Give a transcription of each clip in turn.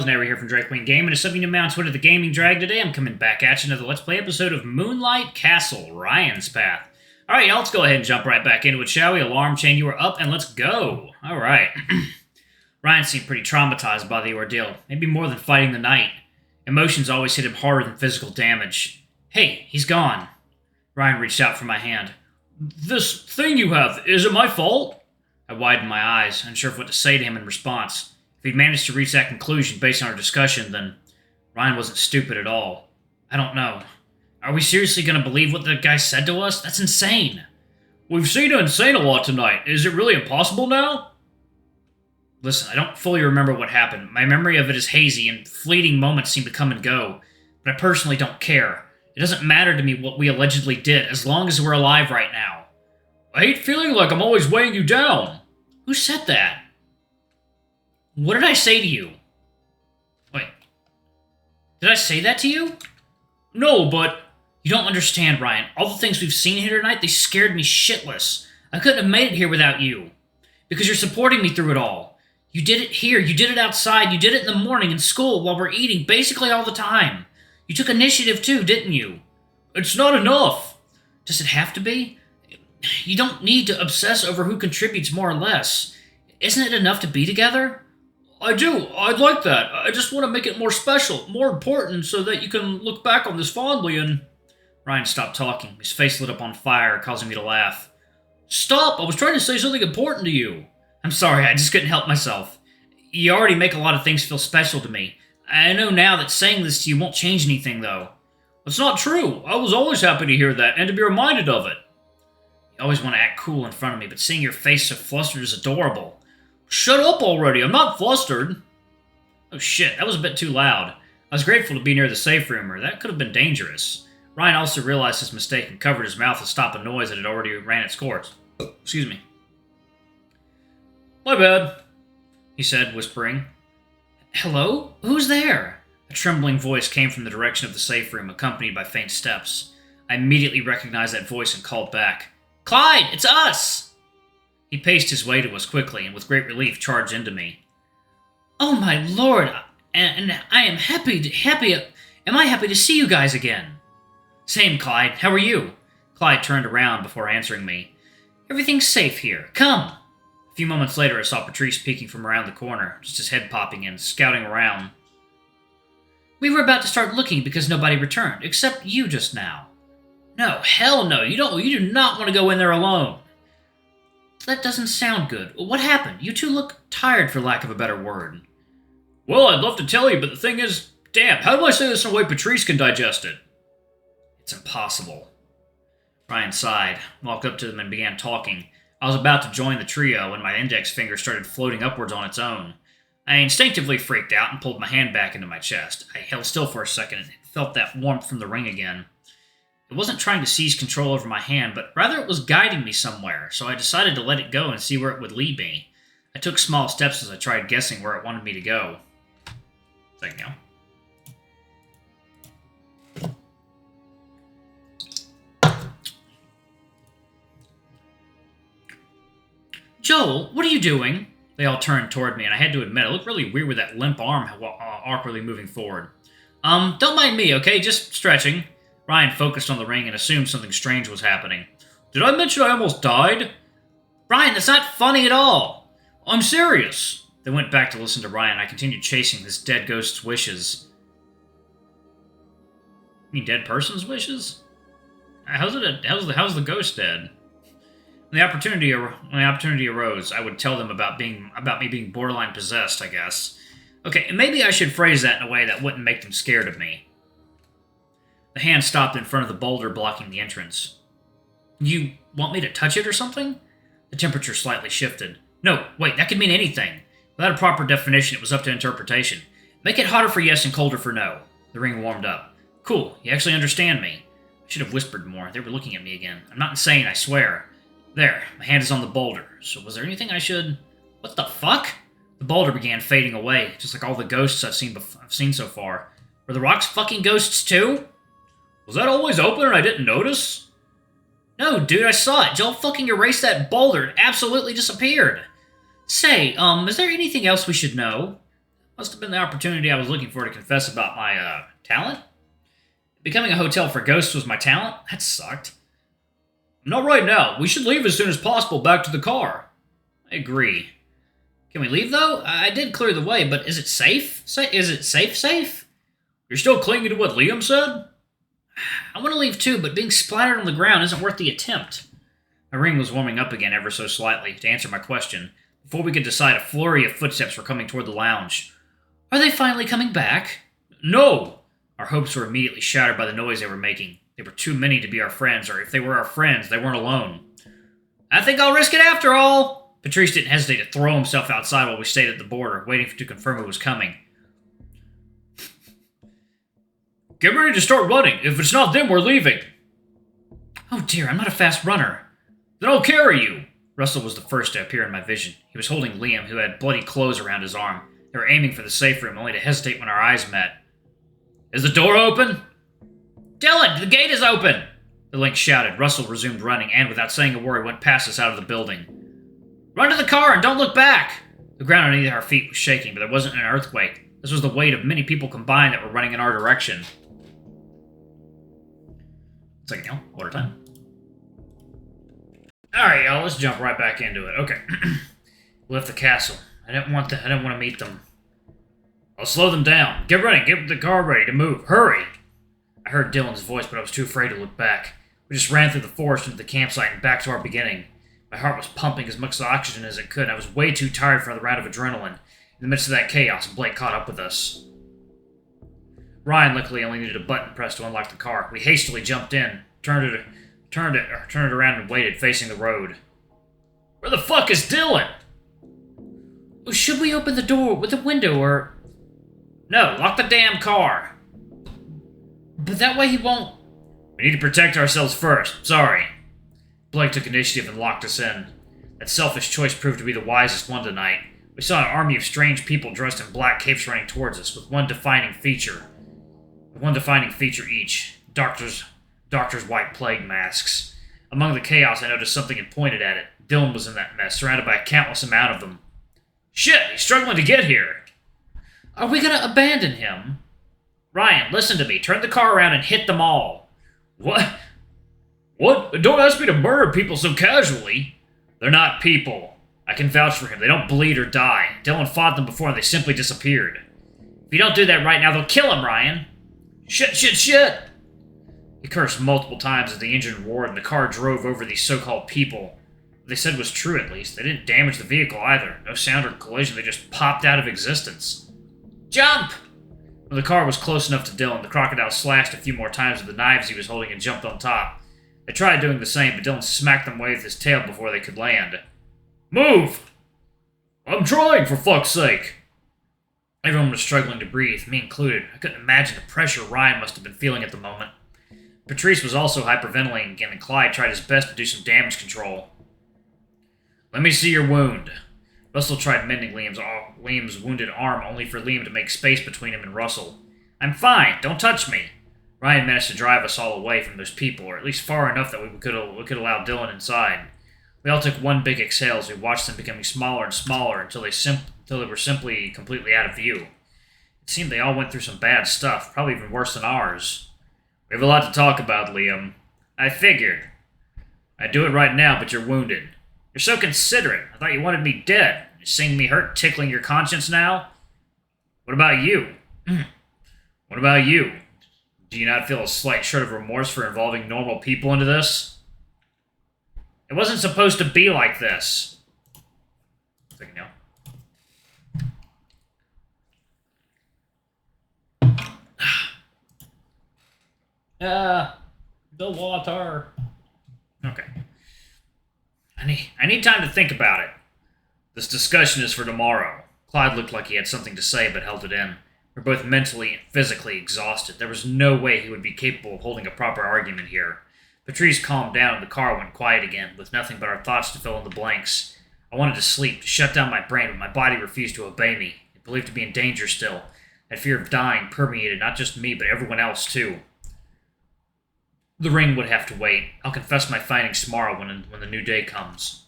pals, Nary here from Drag Queen Game, and a subbing to Mount Twitter, the Gaming Drag. Today I'm coming back at you another Let's Play episode of Moonlight Castle, Ryan's Path. Alright, y'all, let's go ahead and jump right back into it, shall we? Alarm chain, you are up, and let's go. Alright. Ryan seemed pretty traumatized by the ordeal, maybe more than fighting the knight. Emotions always hit him harder than physical damage. Hey, he's gone. Ryan reached out for my hand. This thing you have, is it my fault? I widened my eyes, unsure of what to say to him in response. If he'd managed to reach that conclusion based on our discussion, then Ryan wasn't stupid at all. I don't know. Are we seriously going to believe what the guy said to us? That's insane. We've seen insane a lot tonight. Is it really impossible now? Listen, I don't fully remember what happened. My memory of it is hazy, and fleeting moments seem to come and go. But I personally don't care. It doesn't matter to me what we allegedly did, as long as we're alive right now. I hate feeling like I'm always weighing you down. Who said that? What did I say to you? Wait. Did I say that to you? No, but... You don't understand, Ryan. All the things we've seen here tonight, they scared me shitless. I couldn't have made it here without you. Because you're supporting me through it all. You did it here, you did it outside, you did it in the morning, in school, while we're eating, basically all the time. You took initiative too, didn't you? It's not enough. Does it have to be? You don't need to obsess over who contributes more or less. Isn't it enough to be together? I do. I'd like that. I just want to make it more special, more important, so that you can look back on this fondly and... Ryan stopped talking. His face lit up on fire, causing me to laugh. Stop! I was trying to say something important to you. I'm sorry, I just couldn't help myself. You already make a lot of things feel special to me. I know now that saying this to you won't change anything, though. That's not true. I was always happy to hear that, and to be reminded of it. You always want to act cool in front of me, but seeing your face so flustered is adorable. Shut up already, I'm not flustered. Oh shit, that was a bit too loud. I was grateful to be near the safe room, or that could have been dangerous. Ryan also realized his mistake and covered his mouth to stop a noise that had already ran its course. Excuse me. My bad, he said, whispering. Hello? Who's there? A trembling voice came from the direction of the safe room, accompanied by faint steps. I immediately recognized that voice and called back. Clyde, it's us! He paced his way to us quickly, and with great relief charged into me. Oh my lord, and I am happy to see you guys again? Same, Clyde. How are you? Clyde turned around before answering me. Everything's safe here. Come! A few moments later, I saw Patrice peeking from around the corner, just his head popping in, scouting around. We were about to start looking because nobody returned, except you just now. No, hell no, you do not want to go in there alone. That doesn't sound good. What happened? You two look tired, for lack of a better word. Well, I'd love to tell you, but the thing is, damn, how do I say this in a way Patrice can digest it? It's impossible. Ryan sighed, walked up to them and began talking. I was about to join the trio when my index finger started floating upwards on its own. I instinctively freaked out and pulled my hand back into my chest. I held still for a second and felt that warmth from the ring again. It wasn't trying to seize control over my hand, but rather it was guiding me somewhere, so I decided to let it go and see where it would lead me. I took small steps as I tried guessing where it wanted me to go. Second now. Joel, what are you doing? They all turned toward me, and I had to admit, I looked really weird with that limp arm awkwardly moving forward. Don't mind me, okay? Just stretching. Ryan focused on the ring and assumed something strange was happening. Did I mention I almost died? Ryan, that's not funny at all. I'm serious. They went back to listen to Ryan. I continued chasing this dead ghost's wishes. You mean dead person's wishes? How's the ghost dead? When the opportunity arose, I would tell them about me being borderline possessed, I guess. Okay, maybe I should phrase that in a way that wouldn't make them scared of me. The hand stopped in front of the boulder blocking the entrance. You want me to touch it or something? The temperature slightly shifted. No, wait, that could mean anything. Without a proper definition, it was up to interpretation. Make it hotter for yes and colder for no. The ring warmed up. Cool, you actually understand me. I should have whispered more. They were looking at me again. I'm not insane, I swear. There, my hand is on the boulder. So was there anything I should... What the fuck? The boulder began fading away, just like all the ghosts I've seen so far. Were the rocks fucking ghosts too? Was that always open and I didn't notice? No, dude, I saw it. Joel fucking erased that boulder. It absolutely disappeared. Say, is there anything else we should know? Must have been the opportunity I was looking for to confess about my, talent? Becoming a hotel for ghosts was my talent? That sucked. Not right now. We should leave as soon as possible back to the car. I agree. Can we leave, though? I did clear the way, but is it safe? Is it safe? You're still clinging to what Liam said? I want to leave too, but being splattered on the ground isn't worth the attempt. My ring was warming up again ever so slightly to answer my question. Before we could decide, a flurry of footsteps were coming toward the lounge. Are they finally coming back? No! Our hopes were immediately shattered by the noise they were making. They were too many to be our friends, or if they were our friends, they weren't alone. I think I'll risk it after all! Patrice didn't hesitate to throw himself outside while we stayed at the border, waiting to confirm who was coming. Get ready to start running. If it's not them, we're leaving. Oh dear, I'm not a fast runner. Then I'll carry you. Russell was the first to appear in my vision. He was holding Liam, who had bloody clothes around his arm. They were aiming for the safe room, only to hesitate when our eyes met. Is the door open? Dylan, the gate is open! The Lynx shouted. Russell resumed running, and without saying a word, went past us out of the building. Run to the car and don't look back! The ground underneath our feet was shaking, but there wasn't an earthquake. This was the weight of many people combined that were running in our direction. Second, y'all. Water time. Alright, y'all, let's jump right back into it. Okay. We left the castle. I didn't want to meet them. I'll slow them down. Get ready. Get the car ready to move. Hurry! I heard Dylan's voice, but I was too afraid to look back. We just ran through the forest into the campsite and back to our beginning. My heart was pumping as much oxygen as it could, and I was way too tired for the round of adrenaline. In the midst of that chaos, Blake caught up with us. Ryan luckily only needed a button pressed to unlock the car. We hastily jumped in, turned it around and waited, facing the road. Where the fuck is Dylan? Should we open the door with a window, or... No, lock the damn car. But that way he won't... We need to protect ourselves first. Sorry. Blake took initiative and locked us in. That selfish choice proved to be the wisest one tonight. We saw an army of strange people dressed in black capes running towards us, with one defining feature each. Doctors' white plague masks. Among the chaos, I noticed something had pointed at it. Dylan was in that mess, surrounded by a countless amount of them. Shit, he's struggling to get here. Are we gonna abandon him? Ryan, listen to me. Turn the car around and hit them all. What? What? Don't ask me to murder people so casually. They're not people. I can vouch for him. They don't bleed or die. Dylan fought them before and they simply disappeared. If you don't do that right now, they'll kill him, Ryan. Shit. He cursed multiple times as the engine roared and the car drove over these so-called people. What they said was true, at least. They didn't damage the vehicle either. No sound or collision. They just popped out of existence. Jump! When the car was close enough to Dylan, the crocodile slashed a few more times with the knives he was holding and jumped on top. They tried doing the same, but Dylan smacked them away with his tail before they could land. Move! I'm trying, for fuck's sake! Everyone was struggling to breathe, me included. I couldn't imagine the pressure Ryan must have been feeling at the moment. Patrice was also hyperventilating again, and Clyde tried his best to do some damage control. Let me see your wound. Russell tried mending Liam's wounded arm, only for Liam to make space between him and Russell. I'm fine, don't touch me. Ryan managed to drive us all away from those people, or at least far enough that we could allow Dylan inside. We all took one big exhale as we watched them becoming smaller and smaller until they were simply completely out of view. It seemed they all went through some bad stuff, probably even worse than ours. We have a lot to talk about, Liam. I figured. I'd do it right now, but you're wounded. You're so considerate. I thought you wanted me dead. You're seeing me hurt, tickling your conscience now? What about you? What about you? Do you not feel a slight shred of remorse for involving normal people into this? It wasn't supposed to be like this. Second now. The water. Okay. I need time to think about it. This discussion is for tomorrow. Clyde looked like he had something to say, but held it in. We were both mentally and physically exhausted. There was no way he would be capable of holding a proper argument here. Patrice calmed down and the car went quiet again, with nothing but our thoughts to fill in the blanks. I wanted to sleep, to shut down my brain, but my body refused to obey me. It believed to be in danger still. That fear of dying permeated not just me, but everyone else too. The ring would have to wait. I'll confess my findings tomorrow when the new day comes.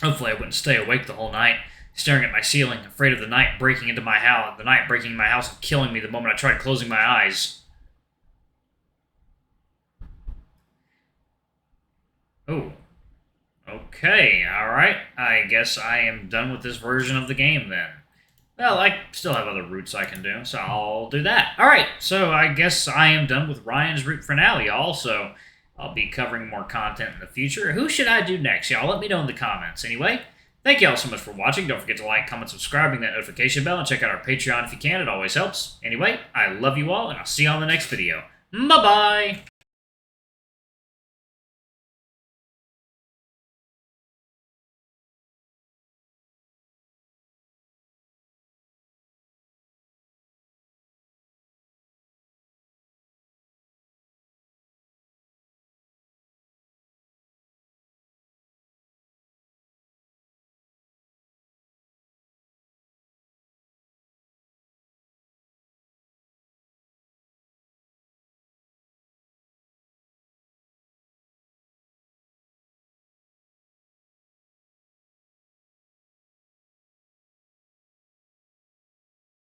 Hopefully I wouldn't stay awake the whole night. staring at my ceiling, afraid of the night breaking into my house, and killing me the moment I tried closing my eyes. Oh. Okay, alright. I guess I am done with this version of the game then. Well, I still have other routes I can do, so I'll do that. Alright, so I guess I am done with Ryan's route for now, y'all, so I'll be covering more content in the future. Who should I do next, y'all? Let me know in the comments. Anyway, thank y'all so much for watching. Don't forget to like, comment, subscribe, ring that notification bell, and check out our Patreon if you can. It always helps. Anyway, I love you all, and I'll see you on the next video. Bye-bye!